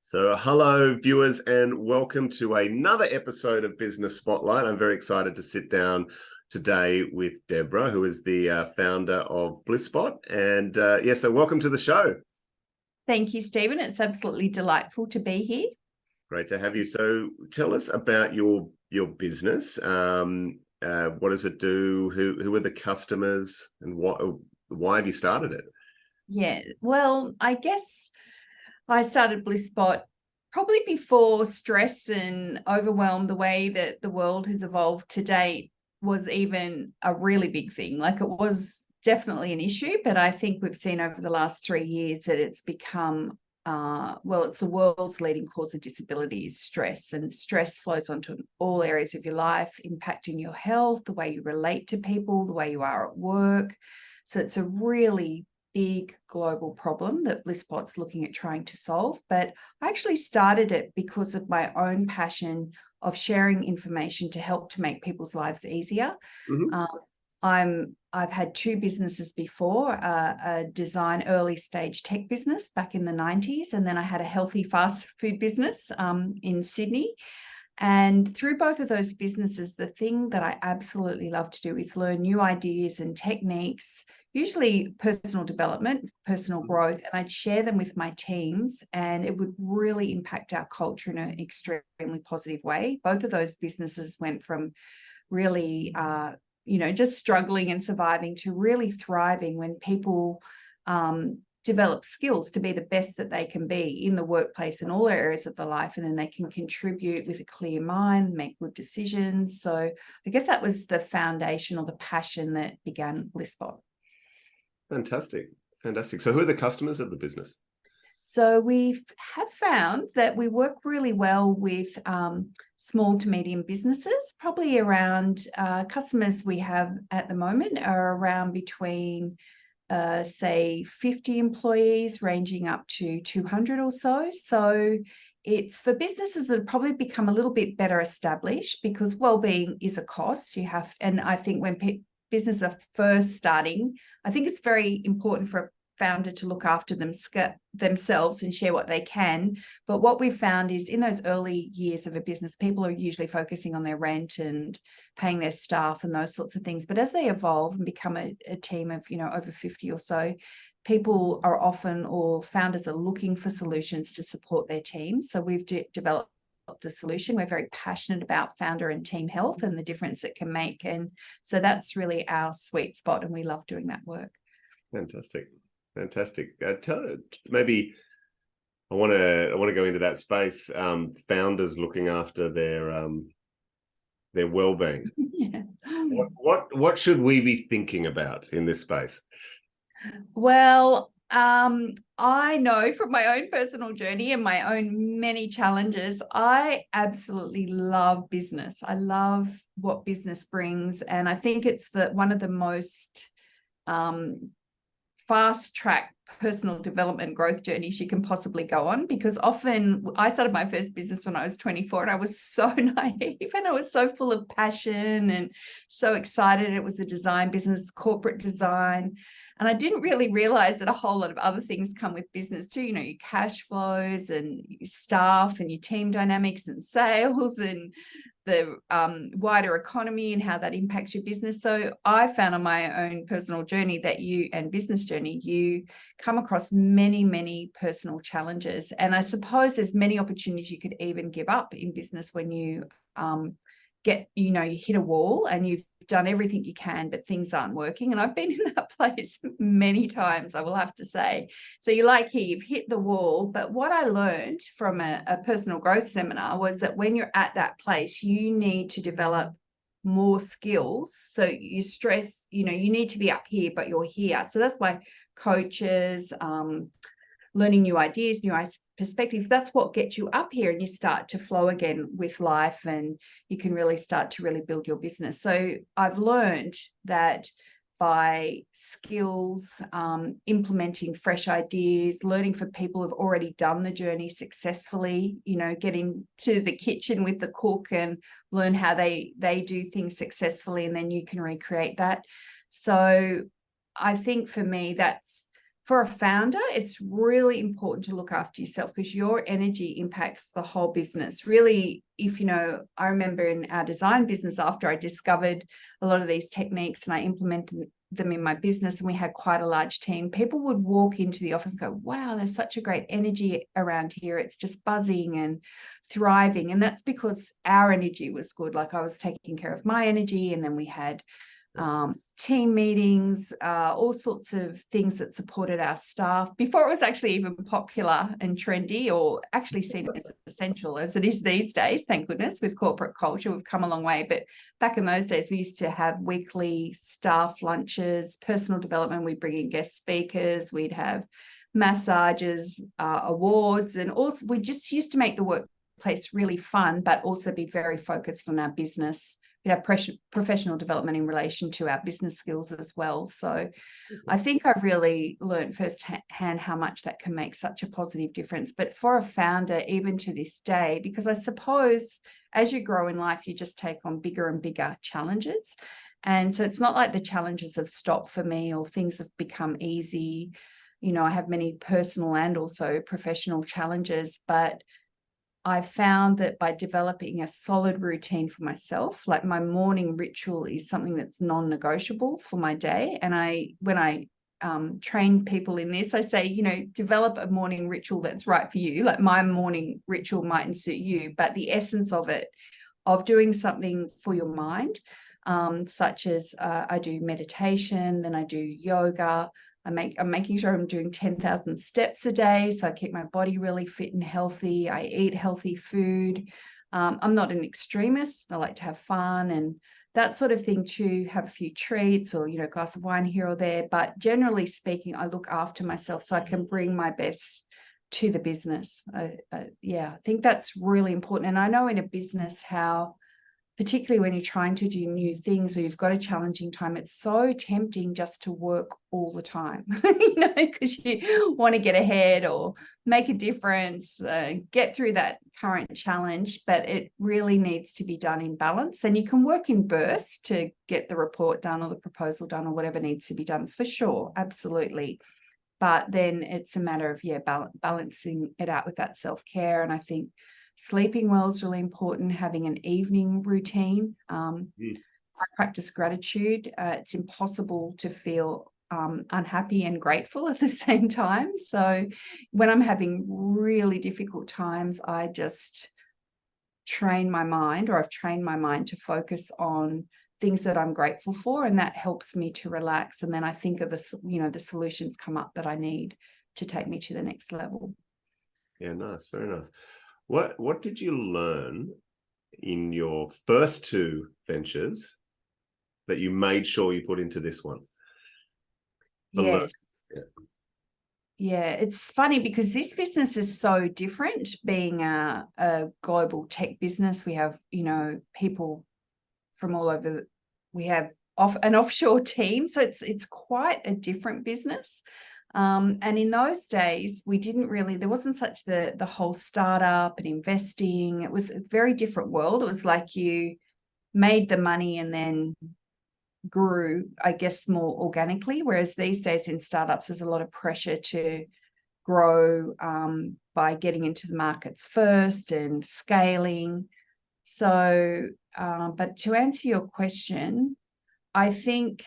So hello, viewers, and welcome to another episode of Business Spotlight. I'm very excited to sit down today with Deborah, who is the founder of BlissSpot. And so welcome to the show. Thank you, Stephen. It's absolutely delightful to be here. Great to have you. So tell us about your business. What does it do? Who are the customers, and why have you started it? Yeah, well, I guess I started BlissSpot probably before stress and overwhelm, the way that the world has evolved to date, was even a really big thing. Like, it was definitely an issue, but I think we've seen over the last 3 years that it's become, it's the world's leading cause of disability is stress, and stress flows onto all areas of your life, impacting your health, the way you relate to people, the way you are at work. So it's a really big global problem that BlissSpot's looking at trying to solve. But I actually started it because of my own passion of sharing information to help to make people's lives easier. I've had 2 businesses before, a design early stage tech business back in the 90s, and then I had a healthy fast food business in Sydney. And through both of those businesses, the thing that I absolutely love to do is learn new ideas and techniques, usually personal development, personal growth, and I'd share them with my teams, and it would really impact our culture in an extremely positive way. Both of those businesses went from really, just struggling and surviving to really thriving when people develop skills to be the best that they can be in the workplace and all areas of their life, and then they can contribute with a clear mind, make good decisions. So I guess that was the foundation or the passion that began BlissSpot. Fantastic. So who are the customers of the business? So we have found that we work really well with small to medium businesses. Probably around customers we have at the moment are around between say 50 employees, ranging up to 200 or so. So it's for businesses that have probably become a little bit better established, because well-being is a cost. And I think when businesses are first starting, I think it's very important for a founder to look after themselves and share what they can. But what we've found is in those early years of a business, people are usually focusing on their rent and paying their staff and those sorts of things. But as they evolve and become a team of, over 50 or so, people are often, or founders are looking for solutions to support their team. So we've developed a solution. We're very passionate about founder and team health and the difference it can make. And so that's really our sweet spot, and we love doing that work. Fantastic. Maybe I want to go into that space. Founders looking after their well-being. Yeah. What should we be thinking about in this space? Well, I know from my own personal journey and my own many challenges, I absolutely love business. I love what business brings, and I think it's one of the most fast-track personal development growth journeys you can possibly go on, because often I started my first business when I was 24, and I was so naive and I was so full of passion and so excited. It was a design business, corporate design. And I didn't really realize that a whole lot of other things come with business too, your cash flows and your staff and your team dynamics and sales and the wider economy and how that impacts your business. So I found on my own personal journey that business journey, you come across many, many personal challenges. And I suppose there's many opportunities you could even give up in business when you you hit a wall and you've done everything you can, but things aren't working. And I've been in that place many times, I will have to say. So you've hit the wall. But what I learned from a personal growth seminar was that when you're at that place, you need to develop more skills. So you stress, you need to be up here, but you're here. So that's why coaches, learning new ideas, new perspectives, that's what gets you up here, and you start to flow again with life, and you can really start to really build your business. So I've learned that by skills, implementing fresh ideas, learning from people who've already done the journey successfully, getting to the kitchen with the cook and learn how they do things successfully, and then you can recreate that. So I think for me, that's for a founder, it's really important to look after yourself because your energy impacts the whole business. Really, if you know, I remember in our design business, after I discovered a lot of these techniques and I implemented them in my business and we had quite a large team, people would walk into the office and go, wow, there's such a great energy around here. It's just buzzing and thriving. And that's because our energy was good. Like I was taking care of my energy, and then we had team meetings, all sorts of things that supported our staff before it was actually even popular and trendy, or actually seen as essential as it is these days. Thank goodness, with corporate culture, we've come a long way. But back in those days, we used to have weekly staff lunches, personal development. We'd bring in guest speakers. We'd have massages, awards, and also we just used to make the workplace really fun, but also be very focused on our business. We have professional development in relation to our business skills as well. So I think I've really learned firsthand how much that can make such a positive difference. But for a founder, even to this day, because I suppose as you grow in life, you just take on bigger and bigger challenges. And so it's not like the challenges have stopped for me or things have become easy. You know, I have many personal and also professional challenges, but I found that by developing a solid routine for myself, like my morning ritual is something that's non-negotiable for my day. And when I train people in this, I say, you know, develop a morning ritual that's right for you. Like my morning ritual mightn't suit you, but the essence of it, of doing something for your mind, such as I do meditation, then I do yoga. I'm making sure I'm doing 10,000 steps a day, so I keep my body really fit and healthy. I eat healthy food. I'm not an extremist. I like to have fun and that sort of thing too, have a few treats or, you know, a glass of wine here or there. But generally speaking, I look after myself so I can bring my best to the business. I think that's really important. And I know in a business how, particularly when you're trying to do new things or you've got a challenging time, it's so tempting just to work all the time, you know, because you want to get ahead or make a difference, get through that current challenge, but it really needs to be done in balance. And you can work in bursts to get the report done or the proposal done or whatever needs to be done, for sure, absolutely. But then it's a matter of, balancing it out with that self-care. And I think sleeping well is really important, having an evening routine. I practice gratitude. It's impossible to feel unhappy and grateful at the same time. So when I'm having really difficult times, I just train my mind, or I've trained my mind to focus on things that I'm grateful for, and that helps me to relax. And then I think of the solutions come up that I need to take me to the next level. Yeah, nice, very nice. What did you learn in your first two ventures that you made sure you put into this one? Yes. Yeah, it's funny because this business is so different, being a global tech business. We have, you know, people from all over. We have an offshore team, so it's quite a different business. And in those days, there wasn't such the whole startup and investing. It was a very different world. It was like you made the money and then grew, I guess, more organically. Whereas these days in startups, there's a lot of pressure to grow by getting into the markets first and scaling. So, but to answer your question, I think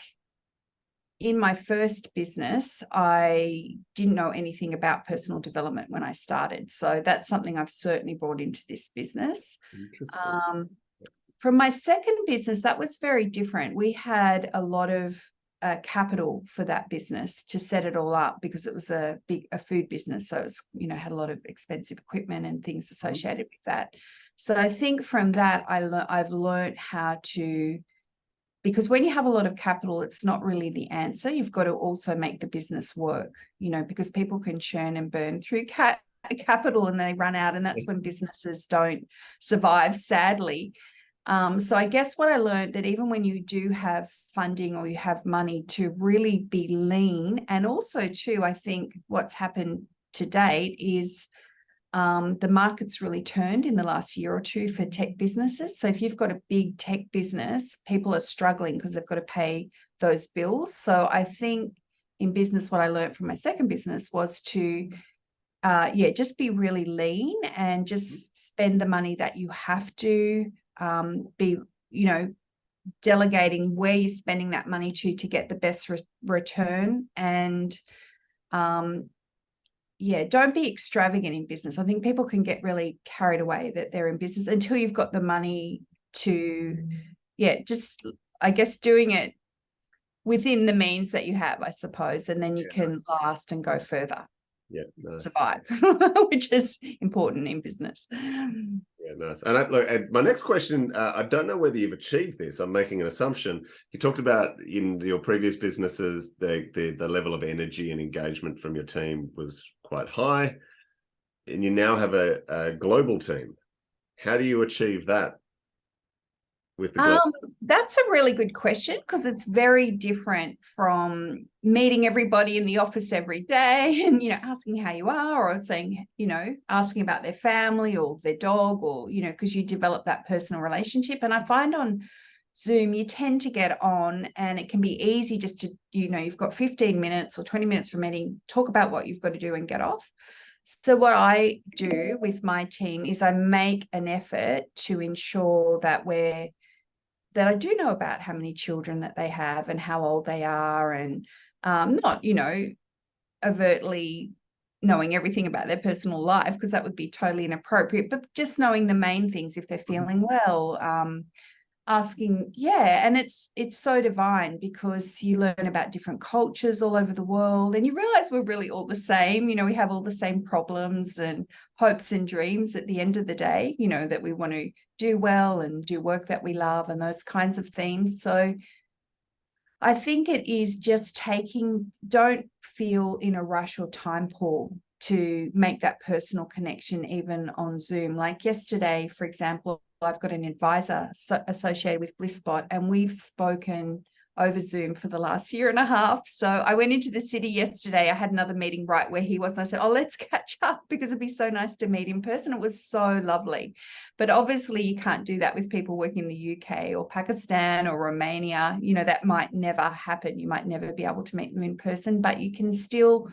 in my first business, I didn't know anything about personal development when I started. So that's something I've certainly brought into this business. Interesting. From my second business, that was very different. We had a lot of capital for that business to set it all up because it was a food business. So it was, you know, had a lot of expensive equipment and things associated with that. So I think from that, I've learned how to, because when you have a lot of capital, it's not really the answer. You've got to also make the business work, you know, because people can churn and burn through capital and they run out, and that's when businesses don't survive, sadly. So I guess what I learned, that even when you do have funding or you have money, to really be lean. And also too, I think what's happened to date is the market's really turned in the last year or two for tech businesses. So if you've got a big tech business, people are struggling because they've got to pay those bills. So I think in business, what I learned from my second business was to just be really lean and just spend the money that you have to, be, delegating where you're spending that money to get the best return. And don't be extravagant in business. I think people can get really carried away that they're in business until you've got the money to, just, I guess, doing it within the means that you have, I suppose, and then you can last and go further. Yeah, nice. Survive, which is important in business. Yeah, nice. And my next question, I don't know whether you've achieved this. I'm making an assumption. You talked about in your previous businesses, the level of energy and engagement from your team was quite high, and you now have a global team. How do you achieve that? That's a really good question, because it's very different from meeting everybody in the office every day and, asking how you are, or saying, asking about their family or their dog, or, because you develop that personal relationship. And I find on Zoom, you tend to get on and it can be easy just to, you've got 15 minutes or 20 minutes for a meeting, talk about what you've got to do and get off. So what I do with my team is I make an effort to ensure that I do know about how many children that they have and how old they are, and not, overtly knowing everything about their personal life, because that would be totally inappropriate, but just knowing the main things, if they're feeling well, asking, and it's so divine, because you learn about different cultures all over the world, and you realize we're really all the same. We have all the same problems and hopes and dreams at the end of the day, that we want to do well and do work that we love and those kinds of things. So I think it is just don't feel in a rush or time poor to make that personal connection, even on Zoom. Like yesterday, for example, I've got an advisor associated with BlissSpot, and we've spoken over Zoom for the last year and a half. So I went into the city yesterday. I had another meeting right where he was, and I said, let's catch up, because it'd be so nice to meet in person. It was so lovely. But obviously you can't do that with people working in the UK or Pakistan or Romania. That might never happen. You might never be able to meet them in person, but you can still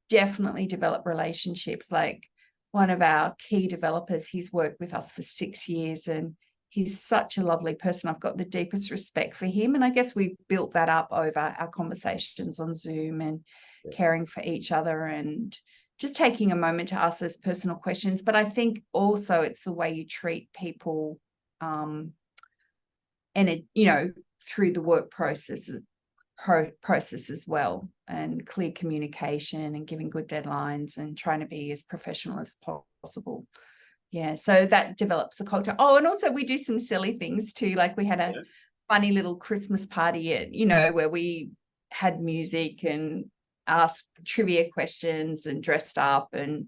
definitely develop relationships. Like one of our key developers, he's worked with us for 6 years, and he's such a lovely person. I've got the deepest respect for him. And I guess we've built that up over our conversations on Zoom, and caring for each other and just taking a moment to ask those personal questions. But I think also it's the way you treat people, and through the work process as well, and clear communication and giving good deadlines and trying to be as professional as possible. So that develops the culture. And also we do some silly things too. Like we had a funny little Christmas party where we had music and asked trivia questions and dressed up and,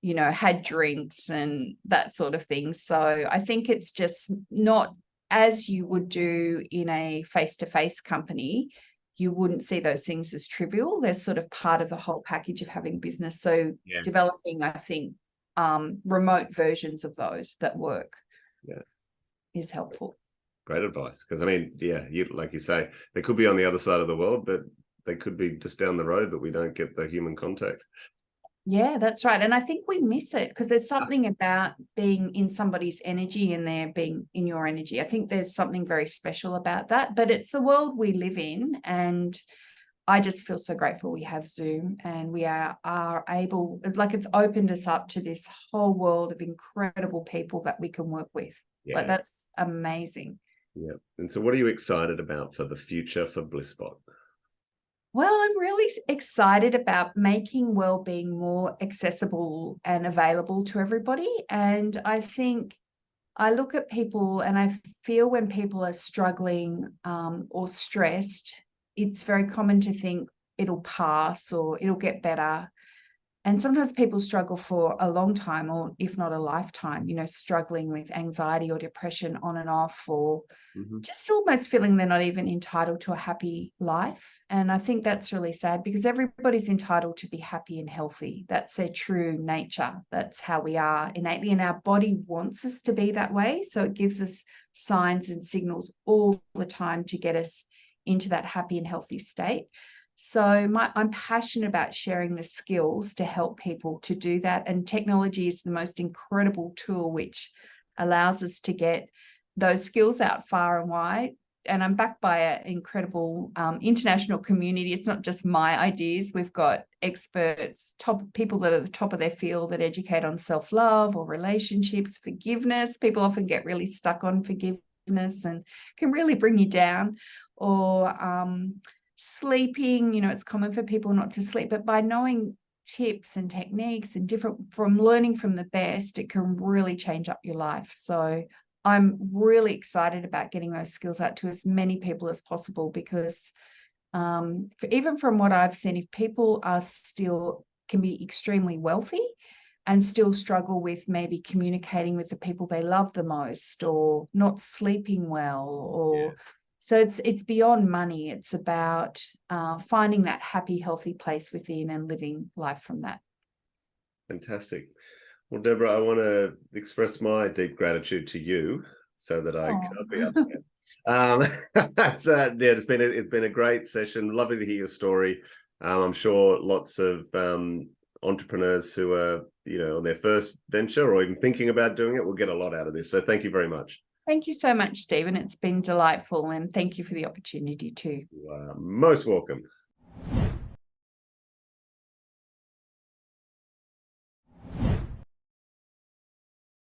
had drinks and that sort of thing. So I think it's just not as you would do in a face-to-face company. You wouldn't see those things as trivial. They're sort of part of the whole package of having business. So developing, I think, remote versions of those that work is helpful. Great advice. Because you, like you say, they could be on the other side of the world, but they could be just down the road, but we don't get the human contact. Yeah, that's right. And I think we miss it, because there's something about being in somebody's energy and they're being in your energy. I think there's something very special about that, but it's the world we live in. And I just feel so grateful we have Zoom, and we are able, like, it's opened us up to this whole world of incredible people that we can work with. Like, that's amazing. Yeah. And so what are you excited about for the future for BlissSpot? Well, I'm really excited about making wellbeing more accessible and available to everybody. And I think I look at people and I feel when people are struggling or stressed, it's very common to think it'll pass or it'll get better. And sometimes people struggle for a long time, or if not a lifetime, struggling with anxiety or depression on and off, or just almost feeling they're not even entitled to a happy life. And I think that's really sad, because everybody's entitled to be happy and healthy. That's their true nature. That's how we are innately, and our body wants us to be that way. So it gives us signs and signals all the time to get us into that happy and healthy state. So I'm passionate about sharing the skills to help people to do that. And technology is the most incredible tool which allows us to get those skills out far and wide. And I'm backed by an incredible international community. It's not just my ideas. We've got experts, top people that are at the top of their field that educate on self-love or relationships, forgiveness. People often get really stuck on forgiveness and can really bring you down. Or sleeping, it's common for people not to sleep, but by knowing tips and techniques and from learning from the best, it can really change up your life. So I'm really excited about getting those skills out to as many people as possible, because even from what I've seen, if people can be extremely wealthy and still struggle with maybe communicating with the people they love the most, or not sleeping well, or so it's beyond money. It's about finding that happy, healthy place within and living life from that. Fantastic. Well, Deborah, I want to express my deep gratitude to you, so that I can't be upset. It's been a great session. Lovely to hear your story. I'm sure lots of entrepreneurs who are on their first venture or even thinking about doing it will get a lot out of this. So thank you very much. Thank you so much, Stephen. It's been delightful, and thank you for the opportunity too. You are most welcome.